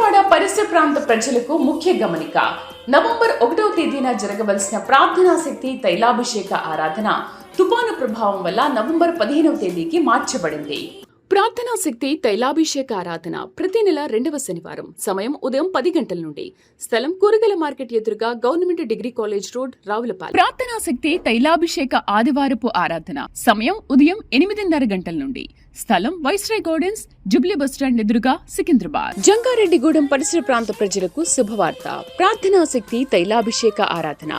విజయవాడ పరిసర ప్రాంత ప్రజలకు ముఖ్య గమనిక. నవంబర్ 1వ తేదీన జరగవలసిన ప్రార్థనా శక్తి తైలాభిషేక ఆరాధన తుఫాను ప్రభావం వల్ల నవంబర్ 15వ తేదీకి మార్చబడింది. ప్రార్థనా శక్తి తైలాభిషేక ఆరాధన ప్రతి నెల 2వ శనివారం, సమయం ఉదయం 10 గంటల నుండి, స్థలం కూరగాయల మార్కెట్ ఎదురుగా government degree college road, Ravulapalem. ప్రార్థనా శక్తి తైలాభిషేక ఆదివారపు ఆరాధన సమయం ఉదయం 8:30 గంటల నుండి, స్థలం వైస్రాయ్ గార్డెన్స్, జుబ్లీ బస్టాండ్ ఎదురుగా, సికింద్రాబాద్. జంగారెడ్డిగూడెం పరిసర ప్రాంత ప్రజలకు శుభవార్త. ప్రార్థనా శక్తి తైలాభిషేక ఆరాధన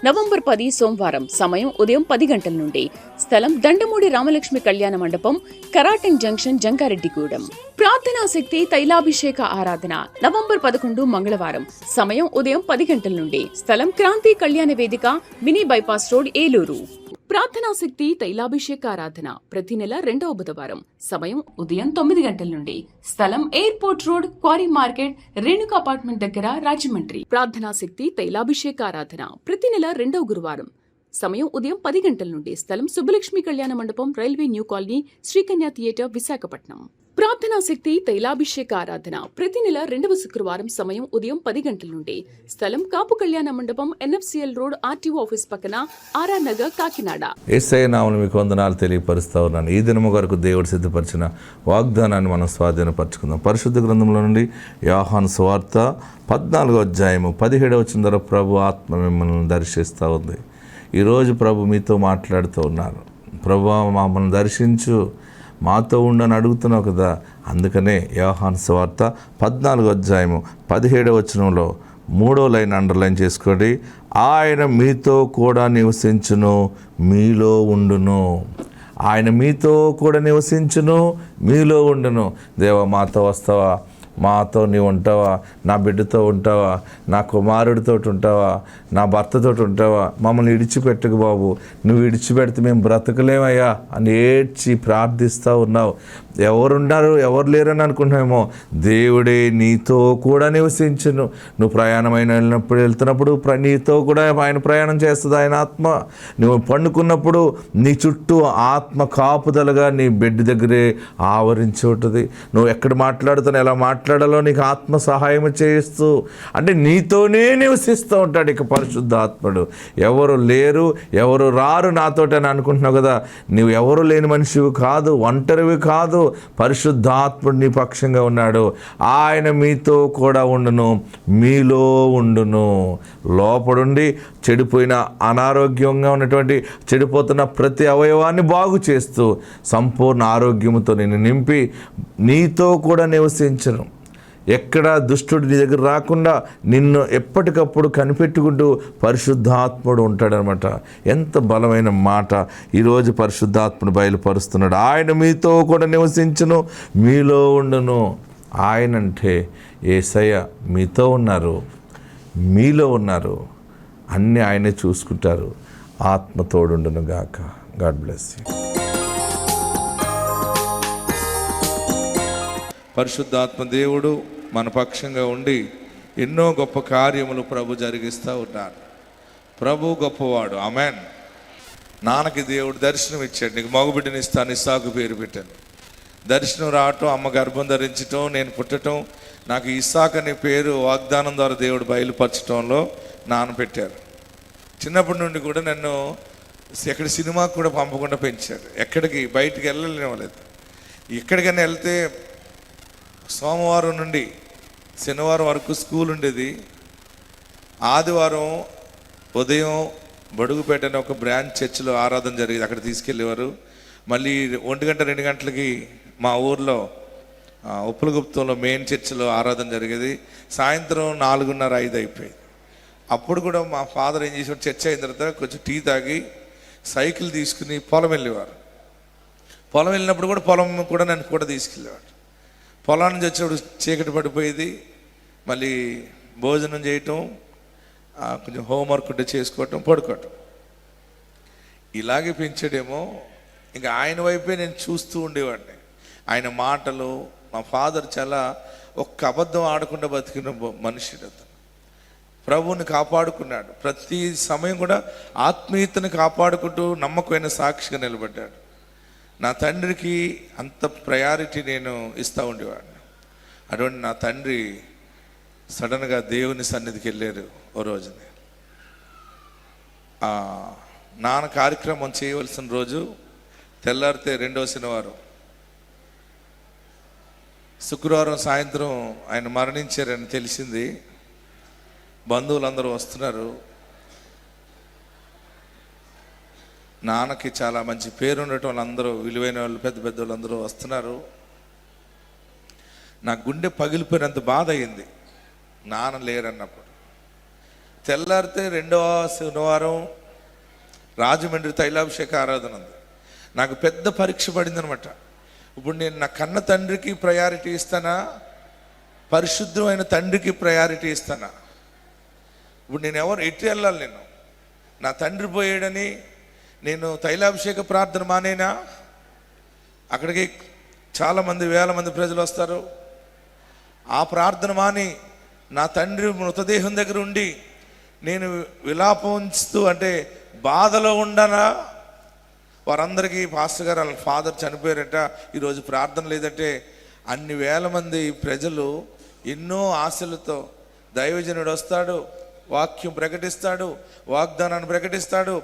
నవంబర్ 10 సోమవారం, సమయం ఉదయం 10 గంటల నుండి, స్థలం దండమూడి రామలక్ష్మి కళ్యాణ మండపం, కరాటన్ జంక్షన్, జంగారెడ్డిగూడెం. ప్రార్థనా శక్తి తైలాభిషేక ఆరాధన నవంబర్ 11 మంగళవారం, సమయం ఉదయం 10 గంటల నుండి, స్థలం క్రాంతి కళ్యాణ వేదిక, మినీ బైపాస్ రోడ్, ఏలూరు. ప్రార్థనా శక్తి తైలాభిషేక ఆరాధన ప్రతి నెల 2వ బుధవారం, సమయం ఉదయం 9 గంటల నుండి, స్థలం airport road, quarry market, Renuka apartment దగ్గర, రాజమండ్రి. ప్రార్థనా శక్తి తైలాభిషేక ఆరాధన ప్రతి నెల 2వ గురువారం, సమయం ఉదయం 10 గంటల నుండి, స్థలం సుబ్బలక్ష్మి కళ్యాణ మండపం, railway new colony, Srikanya theatre, Visakhapatnam. ప్రార్థనా శక్తి తైలాభిషేక ఆరాధన ప్రతి నెల 2వ శుక్రవారం, సమయం ఉదయం 10 గంటల నుండి, స్థలం కాపు కళ్యాణ మండపం, ఎన్ఎఫ్సిఎల్ రోడ్, ఆర్టీఓ ఆఫీస్ పక్కన, ఆర్ఆర్ నగర్, కాకినాడ. యేసయ్య నామమున మీకు వందనాలు తెలియపరుస్తా ఉన్నాను. ఈ దినము వరకు దేవుడు సిద్ధపరిచిన వాగ్దానాన్ని మనం స్వాధీనపరచుకుందాం. పరిశుద్ధ గ్రంథంలో నుండి యోహాను సువార్త 14వ అధ్యాయము 17వ వచనం ద్వారా ప్రభు ఆత్మ మిమ్మల్ని దర్శిస్తూ ఉంది. ఈరోజు ప్రభు మీతో మాట్లాడుతూ ఉన్నారు. ప్రభు మమ్మల్ని దర్శించు, మాతో ఉండని అడుగుతున్నావు కదా. అందుకనే యోహాను సువార్త 14వ అధ్యాయము 17వ వచనంలో 3వ లైన్ అండర్లైన్ చేసుకోండి. ఆయన మీతో కూడా నివసించును, మీలో ఉండును. ఆయన మీతో కూడా నివసించును, మీలో ఉండును. దేవా, మాతో వస్తావా? మాతో నీవు ఉంటావా? నా బిడ్డతో ఉంటావా? నా కుమారుడితో ఉంటావా? నా భర్తతో ఉంటావా? మమ్మల్ని విడిచిపెట్టకు బాబు, నువ్వు విడిచిపెడితే మేము బ్రతకలేమయ్యా అని ఏడ్చి ప్రార్థిస్తూ ఉన్నావు. ఎవరున్నారు, ఎవరు లేరని అనుకుంటున్నామేమో. దేవుడే నీతో కూడా నివసించును. నువ్వు ప్రయాణమైన వెళ్తున్నప్పుడు నీతో కూడా ఆయన ప్రయాణం చేస్తుంది. ఆయన ఆత్మ. నువ్వు పండుకున్నప్పుడు నీ చుట్టూ ఆత్మ కాపుదలగా నీ బెడ్ దగ్గరే ఆవరించి ఉంటుంది. నువ్వు ఎక్కడ మాట్లాడుతావు, ఎలా మాట్లాడాలో నీకు ఆత్మ సహాయం చేస్తూ, అంటే నీతోనే నివసిస్తూ ఉంటాడు ఇక పరిశుద్ధ ఆత్మడు. ఎవరు లేరు, ఎవరు రారు నాతోటి అని అనుకుంటున్నావు కదా. నువ్వు ఎవరు లేని మనిషివి కాదు, ఒంటరివి కాదు. పరిశుద్ధాత్ముడు నీ పక్షంగా ఉన్నాడు. ఆయన మీతో కూడా ఉండును, మీలో ఉండును. లోపడుండి చెడిపోయిన, అనారోగ్యంగా ఉన్నటువంటి, చెడిపోతున్న ప్రతి అవయవాన్ని బాగు చేస్తూ సంపూర్ణ ఆరోగ్యంతో నిన్ను నింపి నీతో కూడా నివసించను. ఎక్కడ దుష్టుడు నీ దగ్గర రాకుండా నిన్ను ఎప్పటికప్పుడు కనిపెట్టుకుంటూ పరిశుద్ధాత్ముడు ఉంటాడనమాట. ఎంత బలమైన మాట ఈరోజు పరిశుద్ధాత్ముడు బయలుపరుస్తున్నాడు. ఆయన మీతో కూడా నివసించును, మీలో ఉండును. ఆయన అంటే యేసయ్య మీతో ఉన్నారు, మీలో ఉన్నారు. అన్నీ ఆయనే చూసుకుంటారు. ఆత్మ తోడుండును గాక. God bless you. పరిశుద్ధాత్మ దేవుడు మన పక్షంగా ఉండి ఎన్నో గొప్ప కార్యములు ప్రభు జరిగిస్తూ ఉన్నారు. ప్రభు గొప్పవాడు. ఆమెన్. నాన్నకి దేవుడు దర్శనం ఇచ్చాడు. నీకు మగబిడ్డని ఇస్తాను, ఇస్సాకు పేరు పెట్టాను. దర్శనం రావటం, అమ్మ గర్భం ధరించటం, నేను పుట్టడం, నాకు ఇస్సాకు అనే పేరు వాగ్దానం ద్వారా దేవుడు బయలుపరచడంలో నాన్న పెట్టారు. చిన్నప్పటి నుండి కూడా నన్ను ఎక్కడ సినిమాకు కూడా పంపకుండా పెంచాడు. ఎక్కడికి బయటికి వెళ్ళలేనివ్వలేదు. ఎక్కడికైనా వెళ్తే సోమవారం నుండి శనివారం వరకు స్కూల్ ఉండేది. ఆదివారం ఉదయం బడుగుపేట అనే ఒక బ్రాంచ్ చర్చిలో ఆరాధన జరిగేది. అక్కడ తీసుకెళ్ళేవారు. మళ్ళీ 1 గంట 2 గంటలకి మా ఊర్లో ఉప్పలగుప్తంలో మెయిన్ చర్చిలో ఆరాధన జరిగేది. సాయంత్రం 4:30 5 అయిపోయింది. అప్పుడు కూడా మా ఫాదర్ ఏం చేసేవాడు, చర్చ్ అయిన తర్వాత కొంచెం టీ తాగి సైకిల్ తీసుకుని పొలం వెళ్ళేవారు. పొలం వెళ్ళినప్పుడు కూడా పొలం కూడా నన్ను కూడా తీసుకెళ్ళేవాడు. పొలం నుంచి వచ్చేప్పుడు చీకటి పడిపోయేది. మళ్ళీ భోజనం చేయటం, కొంచెం హోంవర్క్ ఉంటే చేసుకోవటం, పడుకోవటం. ఇలాగే పెంచాడేమో. ఇంకా ఆయన వైపే నేను చూస్తూ ఉండేవాడిని. ఆయన మాటలు. మా ఫాదర్ చాలా ఒక్క అబద్ధం ఆడకుండా బతికిన మనుషుడు. అతను ప్రభువుని కాపాడుకున్నాడు. ప్రతి సమయం కూడా ఆత్మీయతను కాపాడుకుంటూ నమ్మకమైన సాక్షిగా నిలబడ్డాడు. నా తండ్రికి అంత ప్రయారిటీ నేను ఇస్తూ ఉండేవాడిని. అటువంటి నా తండ్రి సడన్గా దేవుని సన్నిధికి వెళ్ళారు. ఓ రోజుని నాన్న కార్యక్రమం చేయవలసిన రోజు తెల్లారితే రెండో శనివారం, శుక్రవారం సాయంత్రం ఆయన మరణించారని తెలిసింది. బంధువులందరూ వస్తున్నారు. నాన్నకి చాలా మంచి పేరు ఉండటం వాళ్ళందరూ, విలువైన వాళ్ళు, పెద్ద పెద్ద వాళ్ళందరూ వస్తున్నారు. నా గుండె పగిలిపోయినంత బాధ అయింది నాన్న లేరన్నప్పుడు. తెల్లారితే రెండవ శనివారం రాజమండ్రి తైలాభిషేక ఆరాధన ఉంది. నాకు పెద్ద పరీక్ష పడింది అనమాట. ఇప్పుడు నేను నా కన్న తండ్రికి ప్రయారిటీ ఇస్తానా, పరిశుద్ధమైన తండ్రికి ప్రయారిటీ ఇస్తానా? ఇప్పుడు నేను ఎటు వెళ్ళాలి? నేను నా తండ్రి పోయాడని నేను తైలాభిషేక ప్రార్థన మానేనా? అక్కడికి చాలామంది, వేల మంది ప్రజలు వస్తారు. ఆ ప్రార్థన మాని నా తండ్రి మృతదేహం దగ్గర ఉండి నేను విలాపించుతూ, అంటే బాధలో ఉండనా? వారందరికీ పాస్టర్ గారు వాళ్ళ ఫాదర్ చనిపోయారట, ఈరోజు ప్రార్థన లేదంటే అన్ని వేల మంది ప్రజలు ఎన్నో ఆశలతో, దైవజనుడు వస్తాడు, వాక్యం ప్రకటిస్తాడు, వాగ్దానాన్ని ప్రకటిస్తాడు,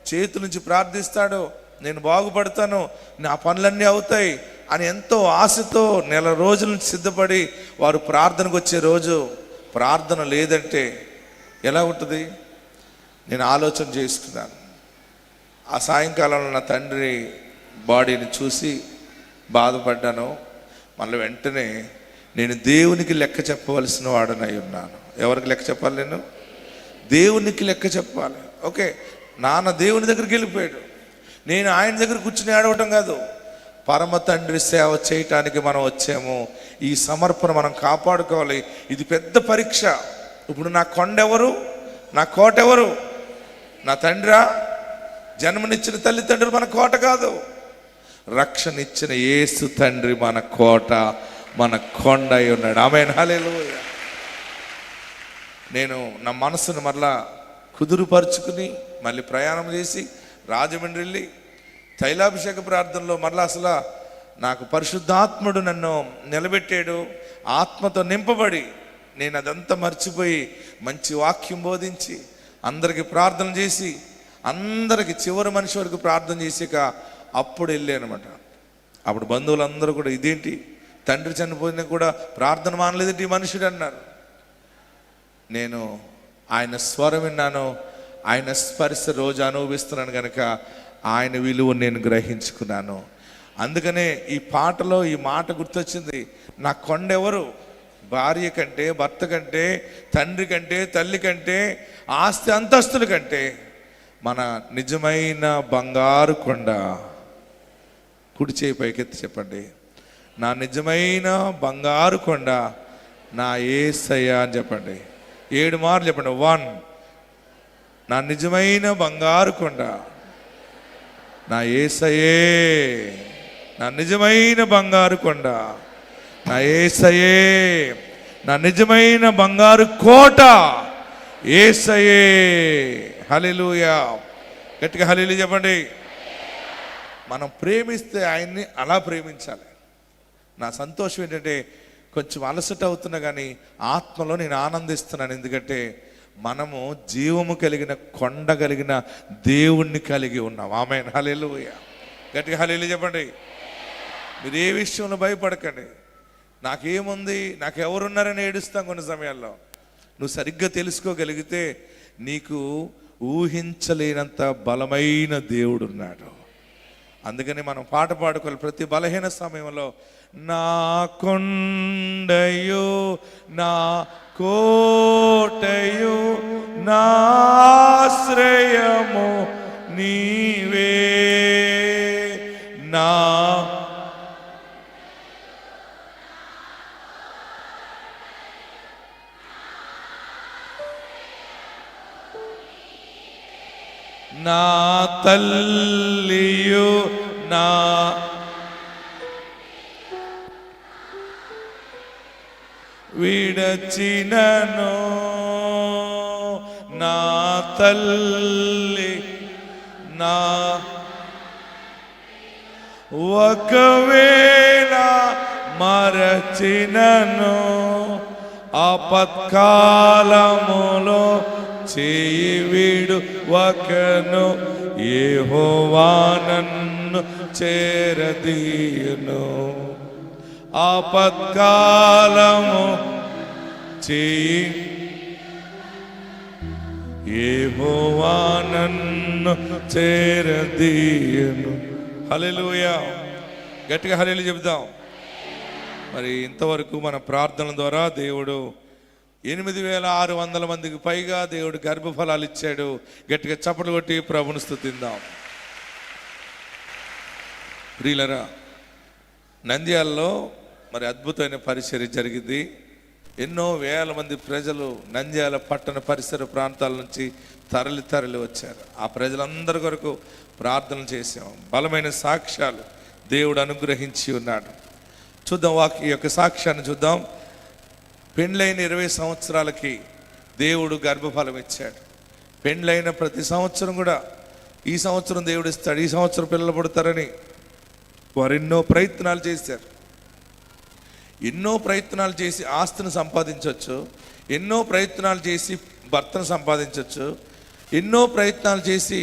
చేతుల నుంచి ప్రార్థిస్తాడు, నేను బాగుపడతాను, నా పనులన్నీ అవుతాయి అని ఎంతో ఆశతో నెల రోజుల నుంచి సిద్ధపడి వారు ప్రార్థనకు వచ్చే రోజు ప్రార్థన లేదంటే ఎలా ఉంటుంది? నేను ఆలోచన చేసుకున్నాను. ఆ సాయంకాలంలో నా తండ్రి బాడీని చూసి బాధపడ్డాను. మళ్ళీ వెంటనే నేను దేవునికి లెక్క చెప్పవలసిన వాడనై ఉన్నాను. ఎవరికి లెక్క చెప్పాలి? నేను దేవునికి లెక్క చెప్పాలి. ఓకే, నాన్న దేవుని దగ్గరికి వెళ్ళిపోయాడు, నేను ఆయన దగ్గర కూర్చుని ఏడవటం కాదు, పరమ తండ్రి సేవ చేయటానికి మనం వచ్చాము. ఈ సమర్పణ మనం కాపాడుకోవాలి. ఇది పెద్ద పరీక్ష. ఇప్పుడు నా కొండ ఎవరు? నా కోట ఎవరు? నా తండ్రా? జన్మనిచ్చిన తల్లిదండ్రులు మన కోట కాదు. రక్షణ ఇచ్చిన యేసు తండ్రి మన కోట, మన కొండ అయి ఉన్నాడు. ఆమేన్, హల్లెలూయా. నేను నా మనసును మరలా కుదురుపరుచుకుని మళ్ళీ ప్రయాణం చేసి రాజమండ్రి వెళ్ళి తైలాభిషేక ప్రార్థనలో మరలా అసలు నాకు పరిశుద్ధాత్ముడు నన్ను నిలబెట్టాడు. ఆత్మతో నింపబడి నేను అదంతా మర్చిపోయి మంచి వాక్యం బోధించి అందరికి ప్రార్థన చేసి, అందరికి చివరి మనిషి వరకు ప్రార్థన చేసాక అప్పుడు వెళ్ళానమాట. అప్పుడు బంధువులందరూ కూడా ఇదేంటి తండ్రి చనిపోయినా కూడా ప్రార్థన మానలేదంటే ఈ మనుషుడు అన్నారు. నేను ఆయన స్వరం విన్నాను, ఆయన స్పర్శ రోజు అనుభవిస్తున్నాను కనుక ఆయన విలువ నేను గ్రహించుకున్నాను. అందుకనే ఈ పాటలో ఈ మాట గుర్తొచ్చింది. నా కొండ ఎవరు? భార్య కంటే, భర్త కంటే, తండ్రి కంటే, తల్లి కంటే, ఆస్తి అంతస్తుల కంటే మన నిజమైన బంగారు కొండ. కుడి చేయి పైకెత్తి చెప్పండి, నా నిజమైన బంగారు కొండ నా యేసయ్య అని చెప్పండి. 7 మార్లు చెప్పండి. 1, నా నిజమైన బంగారు కొండ నా యేసయ్యే, నా నిజమైన బంగారు కొండ నా యేసయ్యే, నా నిజమైన బంగారు కోట యేసయ్యే. హల్లెలూయా. గట్టిగా హల్లెలూయా చెప్పండి. మనం ప్రేమిస్తే ఆయన్ని అలా ప్రేమించాలి. నా సంతోషం ఏంటంటే కొంచెం అలసట అవుతున్నా కానీ ఆత్మలో నేను ఆనందిస్తున్నాను. ఎందుకంటే మనము జీవము కలిగిన కొండ కలిగిన దేవుణ్ణి కలిగి ఉన్నాం. ఆమేన్, హల్లెలూయా. గట్టిగా హల్లెలూయా చెప్పండి. మీరు ఏ విషయంలో భయపడకండి. నాకేముంది, నాకు ఎవరున్నారని ఏడుస్తాం కొన్ని సమయాల్లో. నువ్వు సరిగ్గా తెలుసుకోగలిగితే నీకు ఊహించలేనంత బలమైన దేవుడు ఉన్నాడు. అందుకని మనం పాట పాడుకోవాలి ప్రతి బలహీన సమయంలో. నా కొండయు నా కోటయు నా ఆశ్రయము నీవే, నా నా తల్లియు నా విడచినను, నా తల్లి నా ఒకవేళ మరచినను ఆపత్కాలములో చేయి విడువకను, యెహోవా నన్ను చేరదీయును. ఆపత్కాలము చేయి యెహోవా నన్ను చేరదీయును. హల్లెలూయా. గట్టిగా హల్లెలూయా చెబుదాం. మరి ఇంతవరకు మన ప్రార్థన ద్వారా దేవుడు 8600 మందికి పైగా దేవుడు గర్భఫలాలు ఇచ్చాడు. గట్టిగా చప్పట్లు కొట్టి ప్రభుని స్తుతిద్దాం. ప్రియులరా, నంద్యాలలో మరి అద్భుతమైన పరిచర్య జరిగింది. ఎన్నో వేల మంది ప్రజలు నంద్యాల పట్టణ పరిసర ప్రాంతాల నుంచి తరలి వచ్చారు. ఆ ప్రజలందరి కొరకు ప్రార్థన చేశాం. బలమైన సాక్ష్యాలు దేవుడు అనుగ్రహించి ఉన్నాడు. చూద్దాం, ఈ యొక్క సాక్ష్యాన్ని చూద్దాం. పెండ్లైన 20 సంవత్సరాలకి దేవుడు గర్భఫలం ఇచ్చాడు. పెండ్లైన ప్రతి సంవత్సరం కూడా ఈ సంవత్సరం దేవుడు ఇస్తాడు, ఈ సంవత్సరం పిల్లలు పుడతారని వారు ఎన్నో ప్రయత్నాలు చేశారు. ఎన్నో ప్రయత్నాలు చేసి ఆస్తిని సంపాదించవచ్చు, ఎన్నో ప్రయత్నాలు చేసి భర్తను సంపాదించవచ్చు, ఎన్నో ప్రయత్నాలు చేసి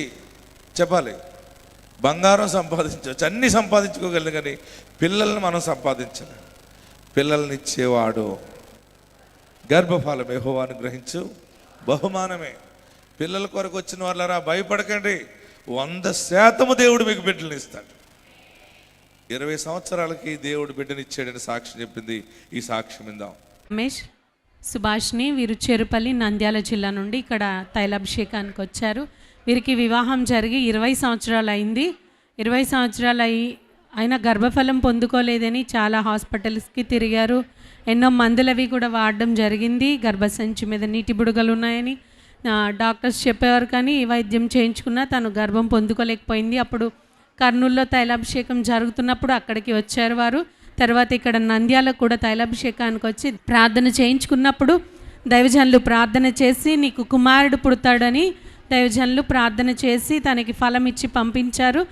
చెప్పాలి బంగారం సంపాదించవచ్చు, అన్నీ సంపాదించుకోగలను. కానీ పిల్లల్ని మనం సంపాదించలేం. పిల్లల్ని ఇచ్చేవాడు గర్భఫలం యెహోవా అనుగ్రహించు బహుమానమే. పిల్లల కొరకు వచ్చిన వాళ్ళరా భయపడకండి, 100% దేవుడు మీకు బిడ్డలను ఇస్తాడు. 20 సంవత్సరాలకి దేవుడు బిడ్డనిచ్చాడని సాక్ష్యం చెప్పింది. ఈ సాక్ష్యం విందాం. రమేష్, సుభాష్ని, వీరు చెరుపల్లి నంద్యాల జిల్లా నుండి ఇక్కడ తైలాభిషేకానికి వచ్చారు. వీరికి వివాహం జరిగి 20 సంవత్సరాలు అయింది. 20 సంవత్సరాలు అయినా గర్భఫలం పొందుకోలేదని చాలా హాస్పిటల్స్కి తిరిగారు. ఎన్నో మందులవి కూడా వాడడం జరిగింది. గర్భసంచి మీద నీటి బుడగలు ఉన్నాయని డాక్టర్స్ చెప్పేవారు. కానీ వైద్యం చేయించుకున్నా తను గర్భం పొందుకోలేకపోయింది. అప్పుడు కర్నూలులో తైలాభిషేకం జరుగుతున్నప్పుడు అక్కడికి వచ్చారు వారు. తర్వాత ఇక్కడ నంద్యాలకు కూడా తైలాభిషేకానికి వచ్చి ప్రార్థన చేయించుకున్నప్పుడు దైవజనులు ప్రార్థన చేసి నీకు కుమారుడు పుడతాడని దైవజనులు ప్రార్థన చేసి తనకి ఫలం ఇచ్చి పంపించారు.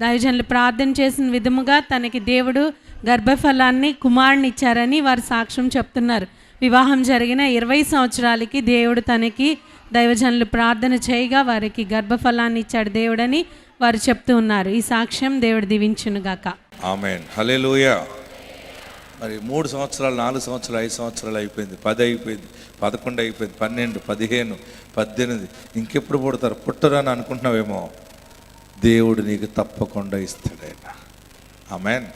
దైవజనులు ప్రార్థన చేసిన విధముగా తనకి దేవుడు గర్భఫలాన్ని కుమారుని ఇచ్చారని వారు సాక్ష్యం చెప్తున్నారు. వివాహం జరిగిన 20 సంవత్సరాలకి దేవుడు తనకి దైవజనులు ప్రార్థన చేయగా వారికి గర్భఫలాన్ని ఇచ్చాడు దేవుడని వారు చెప్తూ ఉన్నారు. ఈ సాక్ష్యం దేవుడు దీవించునుగాక. ఆమేన్. హల్లెలూయా. మరి 3 సంవత్సరాలు, 4 సంవత్సరాలు, 5 సంవత్సరాలు అయిపోయింది, 10 అయిపోయింది, 11 అయిపోయింది, 12, 15, 18. ఇంకెప్పుడు పుడతారు? పుట్టరని అనుకుంటున్నావేమో. దేవుడు నీకు తప్పకుండా ఇస్తాడైనా. ఆమేన్.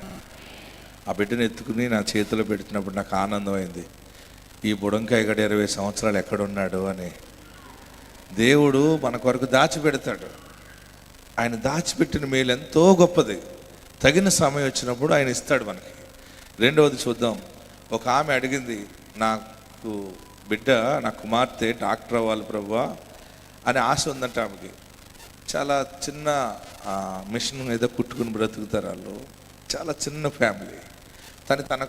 ఆ బిడ్డను ఎత్తుకుని నా చేతిలో పెడుతున్నప్పుడు నాకు ఆనందమైంది. ఈ బుడంకాయ గడ 20 సంవత్సరాలు ఎక్కడున్నాడు అని. దేవుడు మన కొరకు దాచిపెడతాడు. ఆయన దాచిపెట్టిన మేలు ఎంతో గొప్పది. తగిన సమయం వచ్చినప్పుడు ఆయన ఇస్తాడు మనకి. రెండవది చూద్దాం. ఒక ఆమె అడిగింది, నాకు బిడ్డ, నా కుమార్తె డాక్టర్ అవ్వాలి ప్రభువా అని ఆశ ఉందంట ఆమెకి. చాలా చిన్న మిషన్ ఏదో కుట్టుకుని బ్రతుకుతారు వాళ్ళు. చాలా చిన్న ఫ్యామిలీ. తన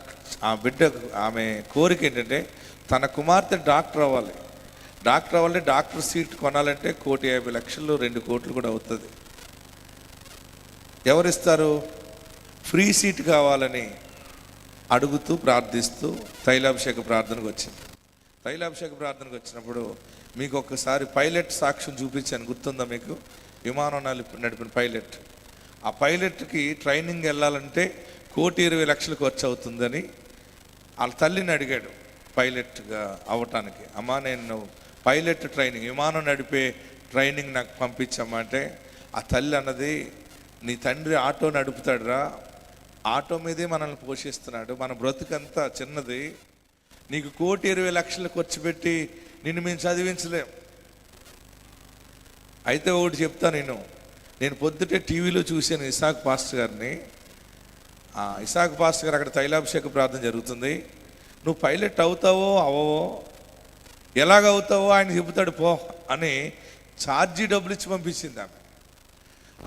ఆ బిడ్డ ఆమె కోరిక ఏంటంటే తన కుమార్తె డాక్టర్ అవ్వాలి. డాక్టర్ అవ్వాలి, డాక్టర్ సీట్ కొనాలంటే 1,50,00,000, 2 కోట్లు కూడా అవుతుంది. ఎవరిస్తారు? ఫ్రీ సీట్ కావాలని అడుగుతూ ప్రార్థిస్తూ తైలాభిషేక ప్రార్థనకు వచ్చింది. తైలాభిషేక ప్రార్థనకు వచ్చినప్పుడు మీకు ఒక్కసారి పైలట్ సాక్ష్యం చూపించాను, గుర్తుందా మీకు? విమానం నడిపిన పైలట్. ఆ పైలట్కి ట్రైనింగ్ వెళ్ళాలంటే 1,20,00,000 ఖర్చు అవుతుందని వాళ్ళ తల్లిని అడిగాడు పైలట్గా అవ్వటానికి. అమ్మా, నేను పైలట్ ట్రైనింగ్, విమానం నడిపే ట్రైనింగ్ నాకు పంపించమ్మా అంటే ఆ తల్లి అన్నది, నీ తండ్రి ఆటో నడుపుతాడురా, ఆటో మీదే మనల్ని పోషిస్తున్నాడు, మన బ్రతుకంతా చిన్నది, నీకు 1,20,00,000 ఖర్చు పెట్టి నిన్ను మేము చదివించలేం. అయితే ఒకటి చెప్తా, నేను పొద్దుటే టీవీలో చూశాను ఇసాక్ పాస్టర్ గారిని. ఇసాక్ పాస్టర్ గారు అక్కడ తైలాభిషేక ప్రార్థన జరుగుతుంది. నువ్వు పైలట్ అవుతావో అవ్వవో, ఎలాగవుతావో ఆయన చెబుతాడు పో అని ఛార్జీ డబ్బులు ఇచ్చి పంపించింది ఆమె.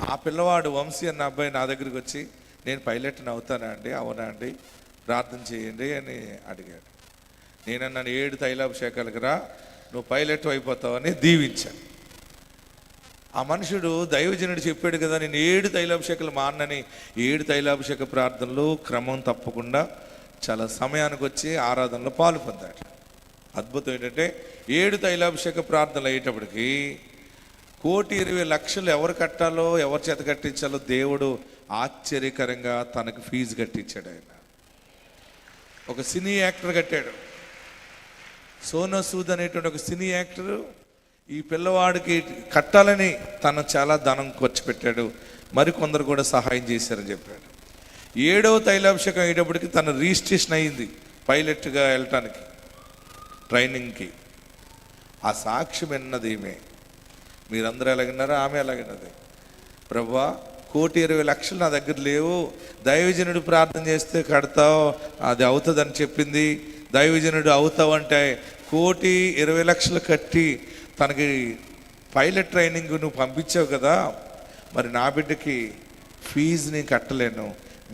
ఆ పిల్లవాడు వంశీ అన్న అబ్బాయి నా దగ్గరికి వచ్చి, నేను పైలట్ని అవుతానా అండి? అవునా అండి, ప్రార్థన చేయండి అని అడిగాడు. నేనన్నాను, 7 తైలాభిషేకాలకు రా, నువ్వు పైలట్ అయిపోతావని దీవించాను. ఆ మనుషుడు దైవజనుడు చెప్పాడు కదా, నేను 7 తైలాభిషేకాలు మానని 7 తైలాభిషేక ప్రార్థనలు క్రమం తప్పకుండా చాలా సమయానికి వచ్చి ఆరాధనలో పాలు పొందాడు. అద్భుతం ఏంటంటే 7 తైలాభిషేక ప్రార్థనలు అయ్యేటప్పటికి 1,20,00,000 ఎవరు కట్టాలో, ఎవరి చేత కట్టించాలో దేవుడు ఆశ్చర్యకరంగా తనకు ఫీజు కట్టించాడు. ఆయన ఒక సినీ యాక్టర్ కట్టాడు. సోనా సూద్ అనేటువంటి ఒక సినీ యాక్టరు ఈ పిల్లవాడికి కట్టాలని తను చాలా ధనం ఖర్చు పెట్టాడు. మరికొందరు కూడా సహాయం చేశారని చెప్పాడు. 7వ తైలాభిషేకం అయ్యేటప్పటికి తన రిజిస్ట్రేషన్ అయ్యింది పైలట్గా వెళ్ళటానికి, ట్రైనింగ్కి. ఆ సాక్ష్యం విన్నది ఈమె. మీరందరూ ఎలాగన్నారో ఆమె ఎలాగన్నది. ప్రభువా, 1,20,00,000 నా దగ్గర లేవు, దైవజనుడు ప్రార్థన చేస్తే కడతావు, అది అవుతుందని చెప్పింది. దైవజనుడు అవుతావు అంటే 1,20,00,000 కట్టి తనకి పైలట్ ట్రైనింగ్ నువ్వు పంపించావు కదా, మరి నా బిడ్డకి ఫీజు నేను కట్టలేను,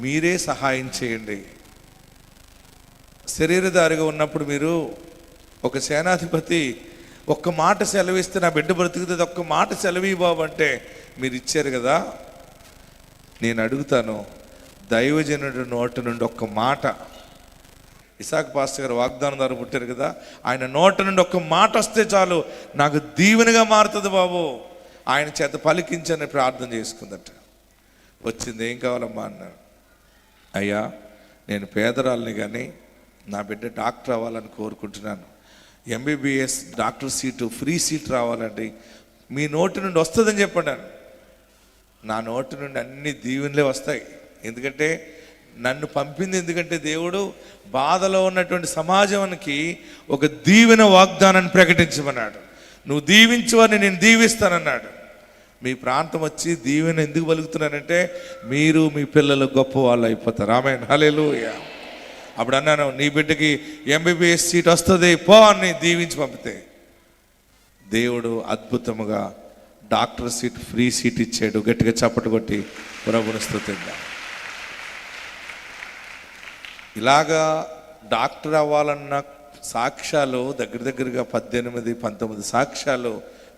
మీరే సహాయం చేయండి. శరీరధారిగా ఉన్నప్పుడు మీరు ఒక సేనాధిపతి ఒక్క మాట సెలవిస్తే నా బిడ్డ బ్రతుకుతుంది, ఒక్క మాట సెలవి బాబు అంటే మీరు ఇచ్చారు కదా. నేను అడుగుతాను, దైవజనుడి నోట నుండి ఒక్క మాట, ఇసాక్ పాస్టర్ గారు వాగ్దానం ద్వారా పుట్టారు కదా, ఆయన నోట నుండి ఒక్క మాట వస్తే చాలు నాకు దీవెనగా మారుతుంది బాబు, ఆయన చేత పలికించని ప్రార్థన చేసుకుందట. వచ్చింది, ఏం కావాలమ్మా అన్నాడు. అయ్యా, నేను పేదరాలని కానీ నా బిడ్డ డాక్టర్ అవ్వాలని కోరుకుంటున్నాను. MBBS doctor seat, free seat రావాలండి, మీ నోటి నుండి వస్తుందని చెప్పాను. నా నోటి నుండి అన్ని దీవెనలే వస్తాయి. ఎందుకంటే నన్ను పంపింది, ఎందుకంటే దేవుడు బాధలో ఉన్నటువంటి సమాజానికి ఒక దీవెన వాగ్దానాన్ని ప్రకటించమన్నాడు. నువ్వు దీవించువని నేను దీవిస్తానన్నాడు. మీ ప్రాంతం వచ్చి దీవెన ఎందుకు పలుకుతున్నానంటే మీరు మీ పిల్లలు గొప్ప వాళ్ళు అయిపోతారు. ఆమేన్, హల్లెలూయా. అప్పుడు అన్నాను, నీ బిడ్డకి ఎంబీబీఎస్ సీట్ వస్తుంది పో అని దీవించి పంపితే దేవుడు అద్భుతముగా డాక్టర్ సీట్, ఫ్రీ సీట్ ఇచ్చాడు. గట్టిగా చప్పట్లు కొట్టి ప్రభువుని స్తుతిద్దాం. ఇలాగా డాక్టర్ అవ్వాలన్న సాక్ష్యాలు దగ్గరగా 18-19 సాక్ష్యాలు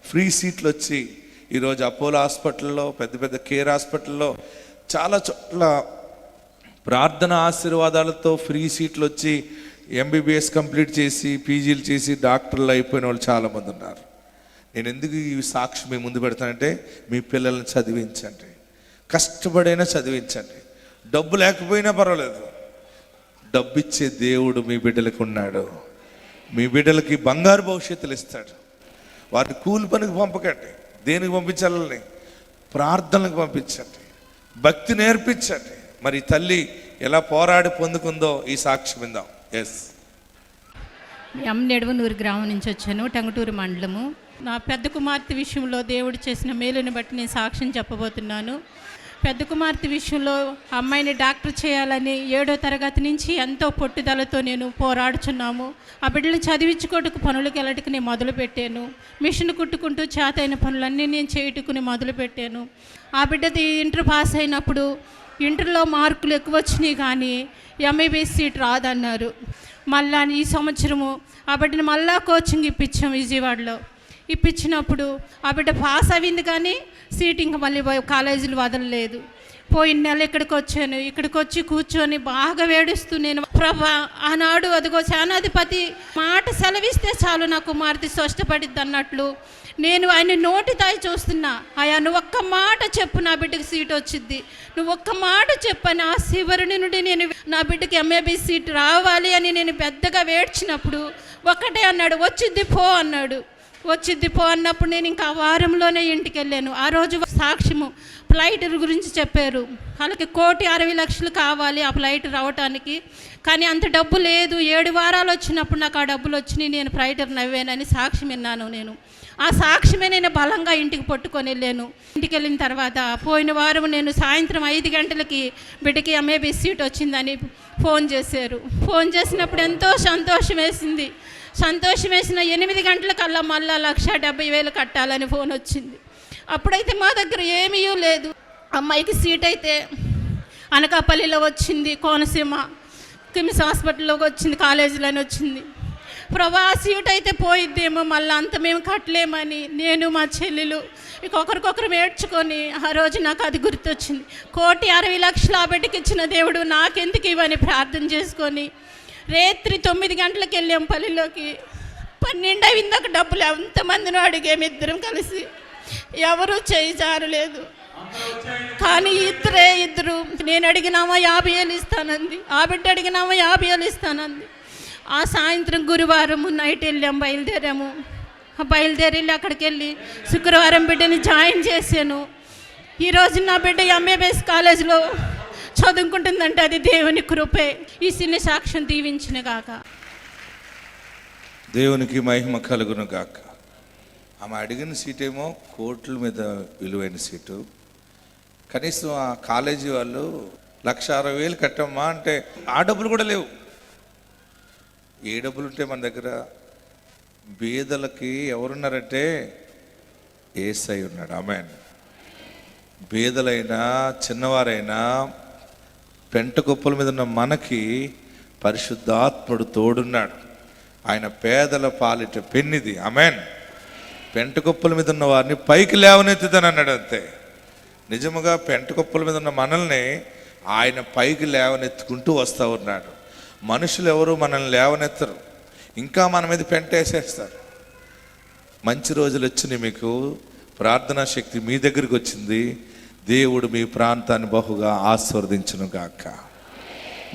ఫ్రీ సీట్లు వచ్చి ఈరోజు అపోలో హాస్పిటల్లో, పెద్ద కేర్ హాస్పిటల్లో, చాలా చోట్ల ప్రార్థన ఆశీర్వాదాలతో ఫ్రీ సీట్లు వచ్చి ఎంబీబీఎస్ కంప్లీట్ చేసి పీజీలు చేసి డాక్టర్లు అయిపోయిన వాళ్ళు చాలామంది ఉన్నారు. నేను ఎందుకు ఈ సాక్ష్యం మీ ముందు పెడతానంటే, మీ పిల్లల్ని చదివించండి, కష్టపడైనా చదివించండి. డబ్బు లేకపోయినా పర్వాలేదు, డబ్బు ఇచ్చే దేవుడు మీ బిడ్డలకు ఉన్నాడు. మీ బిడ్డలకి బంగారు భవిష్యత్తులు ఇస్తాడు. వారిని కూలి పనికి పంపకండి, దేనికి పంపించాలని, ప్రార్థనలకు పంపించండి, భక్తి నేర్పించండి. మరి తల్లి ఎలా పోరాడి పొందుకుందో ఈ సాక్ష్యం విందాం. ఎస్, నెడవనూరు గ్రామం నుంచి వచ్చాను, టంగుటూరు మండలము. నా పెద్ద కుమార్తె విషయంలో దేవుడు చేసిన మేలుని బట్టి నేను సాక్ష్యం చెప్పబోతున్నాను. పెద్ద కుమార్తె విషయంలో అమ్మాయిని డాక్టర్ చేయాలని 7వ తరగతి నుంచి ఎంతో పట్టుదలతో నేను పోరాడుచున్నాము. ఆ బిడ్డలు చదివించుకోవడానికి పనులకు వెళ్ళటకు నేను మొదలుపెట్టాను. మిషన్ కుట్టుకుంటూ చేతైన పనులన్నీ నేను చేయుటకుని మొదలుపెట్టాను. ఆ బిడ్డది ఇంటర్ పాస్ అయినప్పుడు ఇంటర్లో మార్కులు ఎక్కువ వచ్చినాయి కానీ ఎంబీబీఎస్ సీట్ రాదన్నారు. మళ్ళా ఈ సంవత్సరము ఆ బిడ్డను మళ్ళా కోచింగ్ ఇప్పించాం విజయవాడలో. ఇప్పించినప్పుడు ఆ బిడ్డ పాస్ అయింది కానీ సీట్ ఇంకా మళ్ళీ కాలేజీలు వదలలేదు. పోయిన నెల ఇక్కడికి వచ్చాను. ఇక్కడికి వచ్చి కూర్చొని బాగా వేడుస్తూ నేను, ప్రభా, ఆనాడు అదిగో సేనాధిపతి మాట సెలవిస్తే చాలు నా కుమార్తె స్పష్టపడిద్ది అన్నట్లు నేను ఆయన నోటి తాయి చూస్తున్నా. అయ్యా, నువ్వు ఒక్క మాట చెప్పు, నా బిడ్డకి సీట్ వచ్చిద్ది, నువ్వు ఒక్క మాట చెప్పని ఆ శివరుని నుండి నేను నా బిడ్డకి ఎంబీబీఎస్ సీట్ రావాలి అని నేను పెద్దగా వేడ్చినప్పుడు ఒకటే అన్నాడు, వచ్చిద్ది పో అన్నాడు. వచ్చిద్ది పో అన్నప్పుడు నేను ఇంకా వారంలోనే ఇంటికి వెళ్ళాను. ఆ రోజు సాక్ష్యము ఫ్లైట్ గురించి చెప్పారు. వాళ్ళకి 1,60,00,000 కావాలి ఆ ఫ్లైట్ రావటానికి, కానీ అంత డబ్బు లేదు. 7 వారాలు వచ్చినప్పుడు నాకు ఆ డబ్బులు వచ్చినాయి, నేను ఫ్లైటర్ నవ్వానని సాక్ష్యం విన్నాను. నేను ఆ సాక్ష్యమే నేను బలంగా ఇంటికి పట్టుకొని వెళ్ళాను. ఇంటికి వెళ్ళిన తర్వాత పోయిన వారం నేను సాయంత్రం 5 గంటలకి బిడ్డకి ఎంబీబీఎస్ సీట్ వచ్చిందని ఫోన్ చేశారు. ఫోన్ చేసినప్పుడు ఎంతో సంతోషం వేసింది. సంతోషం వేసిన 8 గంటలకల్లా మళ్ళీ 1,70,000 కట్టాలని ఫోన్ వచ్చింది. అప్పుడైతే మా దగ్గర ఏమీ లేదు. అమ్మాయికి సీట్ అయితే అనకాపల్లిలో వచ్చింది, కోనసీమ కిమ్స్ హాస్పిటల్లోకి వచ్చింది, కాలేజీలోనే వచ్చింది. ప్రభా, సీట్ అయితే పోయిద్దేమో, మళ్ళీ అంత మేము కట్టలేమని నేను మా చెల్లెలు ఒకరికొకరు ఏడ్చుకొని ఆ రోజు నాకు అది గుర్తొచ్చింది. 1,60,00,000 ఆ బిడ్డకి ఇచ్చిన దేవుడు నాకెందుకు ఇవని ప్రార్థన చేసుకొని రాత్రి 9 గంటలకు వెళ్ళాం పల్లెలోకి. 12 అయిందాక డబ్బులు ఎంతమందినో అడిగాము ఇద్దరం కలిసి, ఎవరు చేయి జారలేదు. కానీ ఇద్దరు, నేను అడిగినామా 50,000 ఇస్తానంది, ఆ బిడ్డ అడిగినామా 50,000 ఇస్తానంది. ఆ సాయంత్రం గురువారం నైట్ వెళ్ళాము, బయలుదేరి వెళ్ళి అక్కడికి వెళ్ళి శుక్రవారం బిడ్డని జాయిన్ చేశాను. ఈరోజు నా బిడ్డ MABS కాలేజీలో చదువుకుంటుందంటే అది దేవుని కృపే. ఈ చిన్న సాక్ష్యం దీవించిన గాక. దేవునికి మహిమ కలుగును గాక. ఆమె అడిగిన సీటేమో కోట్ల మీద విలువైన సీటు. కనీసం ఆ కాలేజీ వాళ్ళు 1,60,000 కట్టమ్మా అంటే ఆ డబ్బులు కూడా లేవు. ఏ డబ్బులు ఉంటే మన దగ్గర? బీదలకి ఎవరున్నారంటే యేసయ్య ఉన్నాడు. ఆమేన్. బీదలైనా చిన్నవారైనా పెంట కుప్పల మీద ఉన్న మనకి పరిశుద్ధాత్ముడు తోడున్నాడు. ఆయన పేదల పాలిట పెన్నిది. ఆమేన్. పెంట కుప్పల మీద ఉన్న వారిని పైకి లేవనెత్తుతాను అన్నాడు. అంతే. నిజముగా పెంట కుప్పల మీద ఉన్న మనల్ని ఆయన పైకి లేవనెత్తుకుంటూ వస్తూ ఉన్నాడు. మనుషులు ఎవరు మనల్ని లేవనెత్తరు, ఇంకా మన మీద పెంట వేసేస్తారు. మంచి రోజులు వచ్చినాయి, మీకు ప్రార్థనా శక్తి మీ దగ్గరికి వచ్చింది. దేవుడు మీ ప్రాంతాన్ని బహుగా ఆశీర్వదించును గాక.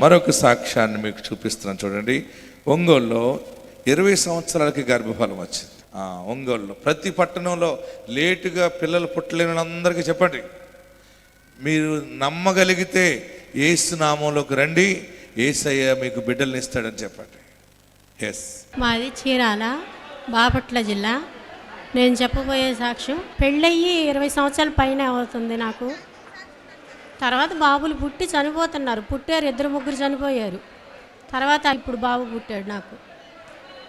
మరొక సాక్ష్యాన్ని మీకు చూపిస్తున్నాను చూడండి. ఒంగోలులో 20 సంవత్సరాలకి గర్భఫలం వచ్చింది. ఒంగోలులో ప్రతి పట్టణంలో లేటుగా పిల్లలు పుట్టలేని అందరికీ చెప్పండి, మీరు నమ్మగలిగితే యేసు నామంలోకి రండి, యేసయ్య మీకు బిడ్డల్ని ఇస్తాడని చెప్పండి. ఎస్. మాది చీరాల, బాపట్ల జిల్లా. నేను చెప్పబోయే సాక్ష్యం, పెళ్ళయ్యి 20 సంవత్సరాల పైన అవుతుంది నాకు. తర్వాత బాబులు పుట్టి చనిపోతున్నారు. పుట్టారు, 2-3 చనిపోయారు. తర్వాత ఇప్పుడు బాబు పుట్టాడు. నాకు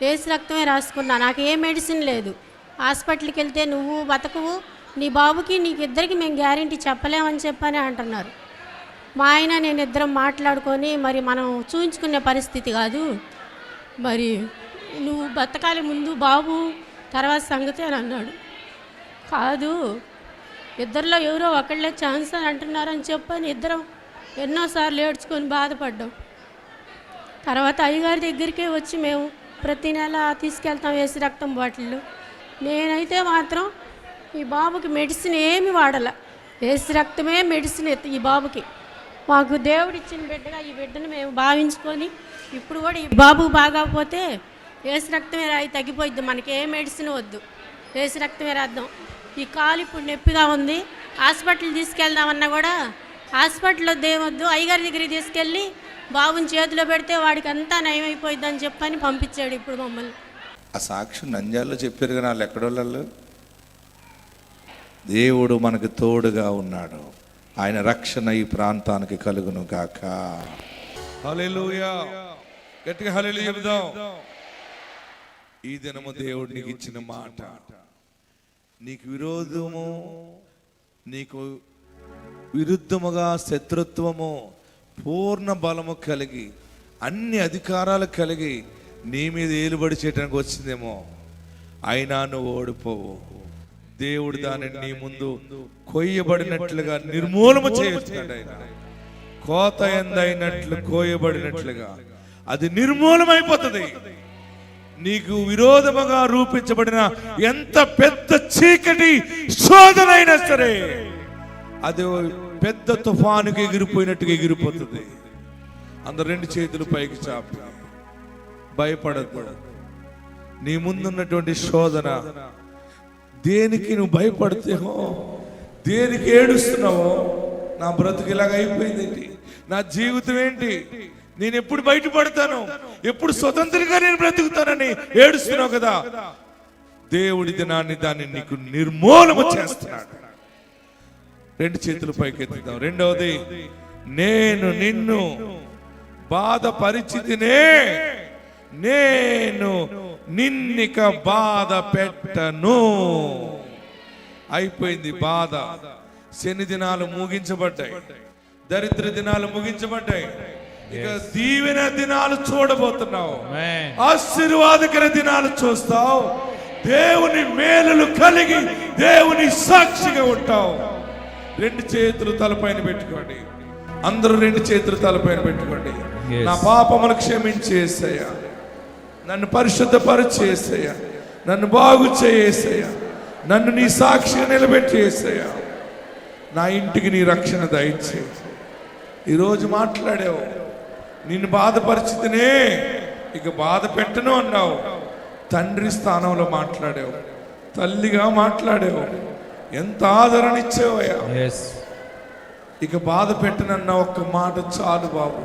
యేసు రక్తమే రాసుకున్నా. నాకు ఏ మెడిసిన్ లేదు. హాస్పిటల్కి వెళ్తే నువ్వు బతకవు, నీ బాబుకి నీకు ఇద్దరికి మేము గ్యారెంటీ చెప్పలేమని చెప్పని అంటున్నారు. మా ఆయన నేను ఇద్దరం మాట్లాడుకొని, మరి మనం చూయించుకునే పరిస్థితి కాదు, మరి నువ్వు బతకాలి ముందు బాబు, తర్వాత సంగతి అని అన్నాడు. కాదు, ఇద్దరిలో ఎవరో ఒకళ్ళే ఛాన్స్ అని అంటున్నారని చెప్పని ఇద్దరం ఎన్నోసార్లు ఏడ్చుకొని బాధపడ్డాం. తర్వాత అయ్యగారి దగ్గరికే వచ్చి మేము ప్రతి నెల తీసుకెళ్తాం యేసు రక్తం బాటిళ్ళు. నేనైతే మాత్రం ఈ బాబుకి మెడిసిన్ ఏమి వాడాల, యేసు రక్తమే మెడిసిన్ ఈ బాబుకి. మాకు దేవుడిచ్చిన బిడ్డగా ఈ బిడ్డను మేము భావించుకొని, ఇప్పుడు కూడా ఈ బాబు బాగాపోతే యేసు రక్తమే రాయి, తగ్గిపోయిద్ది. మనకి ఏ మెడిసిన్ వద్దు, యేసు రక్తమే రాద్దాం. ఈ కాలు ఇప్పుడు నొప్పిగా ఉంది, హాస్పిటల్ తీసుకెళ్దామన్నా కూడా హాస్పిటల్లో దేవద్దు, అయ్యగారి దగ్గరికి తీసుకెళ్ళి బాబుని చేతిలో పెడితే వాడికి అంతా నయం అయిపోయిద్దని చెప్పని పంపించాడు ఇప్పుడు మమ్మల్ని. ఆ సాక్షి నంద్యాలలో చెప్పారు కానీ వాళ్ళు ఎక్కడోళ్ళు. దేవుడు మనకు తోడుగా ఉన్నాడు. ఆయన రక్షణ ఈ ప్రాంతానికి కలుగును గాక. హల్లెలూయా. గట్టిగా హల్లెలూయా చెప్దాం. ఈ దినము దేవుడు నీకు ఇచ్చిన మాట, నీకు విరోధము, నీకు విరుద్ధముగా శత్రుత్వము, పూర్ణ బలము కలిగి అన్ని అధికారాలు కలిగి నీ మీద ఏలుబడి చేయడానికి వచ్చిందేమో, అయినా నువ్వు ఓడిపోవు. దేవుడు దానిని నీ ముందు కొయ్యబడినట్లుగా నిర్మూలము చేస్తున్నాడు. ఆయన కోత ఎందైనట్లు కోయబడినట్లుగా అది నిర్మూలమైపోతుంది. నీకు విరోధముగా రూపించబడిన ఎంత పెద్ద చీకటి శోధనైనా సరే అది పెద్ద తుఫానుకి ఎగిరిపోయినట్టుగా ఎగిరిపోతుంది. అందరు 2 చేతులు పైకి చాపి భయపడద్దు. నీ ముందున్నటువంటి శోధన దేనికి నువ్వు భయపడితేమో, దేనికి ఏడుస్తున్నావో, నా బ్రతుకు ఇలాగ అయిపోయింది, నా జీవితం ఏంటి, నేను ఎప్పుడు బయటపడతాను, ఎప్పుడు స్వతంత్రంగా నేను బ్రతుకుతానని ఏడుస్తున్నావు కదా, దేవుడి దినాన్ని దాన్ని నీకు నిర్మూలన చేస్తున్నాడు. 2 చేతులు పైకెత్తుదాం. రెండవది, నేను నిన్ను బాధ పరిచితినే, నేను నిన్నిక బాధ పెట్టను. అయిపోయింది బాధ. శని దినాలు ముగించబడ్డాయి, దరిద్ర దినాలు ముగించబడ్డాయి. ఇక దీవెన దినాలు చూడబోతున్నావు, ఆశీర్వాదకర దినాలు చూస్తావు. దేవుని మేలులు కలిగి దేవుని సాక్షిగా ఉంటావు. 2 చేతులు తలపైన పెట్టుకోండి. అందరూ 2 చేతులు తలపైన పెట్టుకోండి. నా పాపములు క్షమించేసయ్యా, నన్ను పరిశుద్ధపరిచేసయ్యా, నన్ను బాగు చేయేసయ్యా, నన్ను నీ సాక్షిగా నిలబెట్టేసయ్యా, నా ఇంటికి నీ రక్షణ దయచేయి. ఈరోజు మాట్లాడావు, నిన్ను బాధపరిచితేనే ఇక బాధ పెట్టను అన్నావు. తండ్రి స్థానంలో మాట్లాడావు, తల్లిగా మాట్లాడావు, ఎంత ఆదరణ ఇచ్చావయ్యా. ఇక బాధ పెట్టనన్న ఒక్క మాట చాలు బాబు,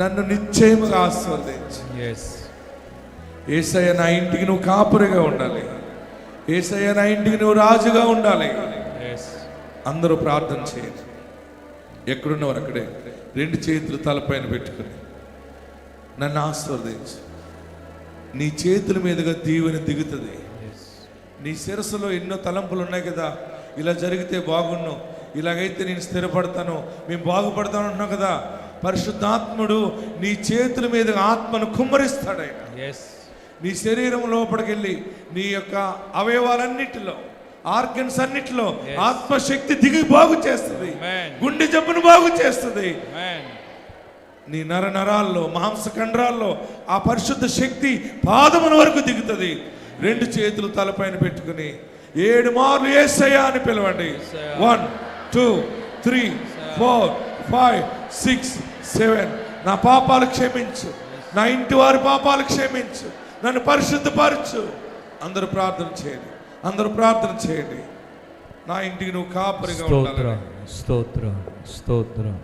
నన్ను నిశ్చయముగా ఆశీర్వదించు. యేసయ్య, నా ఇంటికి నువ్వు కాపురిగా ఉండాలి. యేసయ్య, నా ఇంటికి నువ్వు రాజుగా ఉండాలి. అందరూ ప్రార్థన చేయండి. ఎక్కడున్నవారు అక్కడే 2 చేతులు తలపైన పెట్టుకుని నన్ను ఆశీర్వదించు. నీ చేతుల మీదుగా దీవెన దిగుతుంది. నీ శిరస్సులో ఎన్నో తలంపులు ఉన్నాయి కదా, ఇలా జరిగితే బాగున్ను, ఇలాగైతే నేను స్థిరపడతాను, మేము బాగుపడతాను అంటున్నావు కదా. పరిశుద్ధాత్ముడు నీ చేతుల మీద ఆత్మను కుమ్మరిస్తాడు. నీ శరీరం లోపలికెళ్ళి నీ యొక్క అవయవాలన్నిటిలో, ఆర్గన్స్ అన్నిటిలో ఆత్మశక్తి దిగి బాగు చేస్తుంది. గుండె జబ్బును బాగు చేస్తుంది. నీ నరాల్లో, మాంసఖండ్రాల్లో ఆ పరిశుద్ధ శక్తి పాదముల వరకు దిగుతుంది. 2 చేతులు తలపైన పెట్టుకుని 7 మార్లు యేసయ్యా అని పిలవండి. 1 2 3 4 5 6 7. నా పాపాలు క్షమించు, నా ఇంటి వారి పాపాలు క్షమించు, నన్ను పరిశుద్ధపరచు. అందరూ ప్రార్థన చేయండి, అందరూ ప్రార్థన చేయండి. నా ఇంటికి నువ్వు కాపరిగా ఉండాలి. స్తోత్రం స్తోత్రం స్తోత్రం.